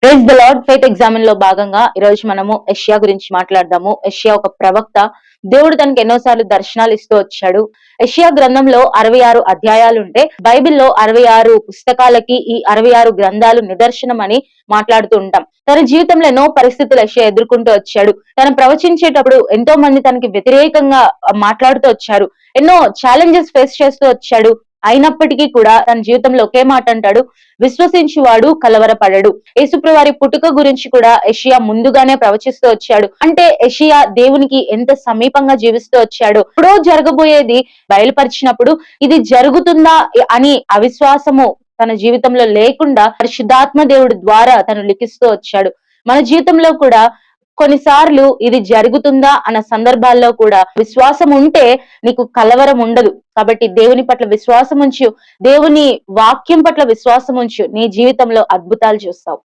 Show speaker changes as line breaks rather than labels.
Praise the lord. Faith examine లో భాగంగా ఈ రోజు మనము యెషయా గురించి మాట్లాడదాము. యెషయా ఒక ప్రవక్త. దేవుడు తనకి ఎన్నోసార్లు దర్శనాలు ఇస్తూ వచ్చాడు. యెషయా గ్రంథంలో 66 అధ్యాయాలు ఉంటే బైబిల్లో 66 పుస్తకాలకి ఈ 66 గ్రంథాలు నిదర్శనం అని మాట్లాడుతూ ఉంటాం. తన జీవితంలో ఎన్నో పరిస్థితులు యెషయా ఎదుర్కొంటూ వచ్చాడు. తను ప్రవచించేటప్పుడు ఎంతో మంది తనకి వ్యతిరేకంగా మాట్లాడుతూ వచ్చారు. ఎన్నో ఛాలెంజెస్ ఫేస్ చేస్తూ వచ్చాడు. అయినప్పటికీ కూడా తన జీవితంలో ఒకే మాట అంటాడు, విశ్వసించువాడు కలవరపడడు. యేసుప్రభు వారి పుట్టుక గురించి కూడా యెషయా ముందుగానే ప్రవచిస్తూ వచ్చాడు. అంటే యెషయా దేవునికి ఎంత సమీపంగా జీవిస్తూ వచ్చాడు. ఎప్పుడో జరగబోయేది బయలుపరిచినప్పుడు ఇది జరుగుతుందా అని అవిశ్వాసము తన జీవితంలో లేకుండా పరిశుద్ధాత్మ దేవుడి ద్వారా తను లిఖిస్తూ వచ్చాడు. మన జీవితంలో కూడా కొన్నిసార్లు ఇది జరుగుతుందా అన్న సందర్భాల్లో కూడా విశ్వాసం ఉంటే నీకు కలవరం ఉండదు. కాబట్టి దేవుని పట్ల విశ్వాసం ఉంచు, దేవుని వాక్యం పట్ల విశ్వాసం ఉంచు, నీ జీవితంలో అద్భుతాలు చూస్తావు.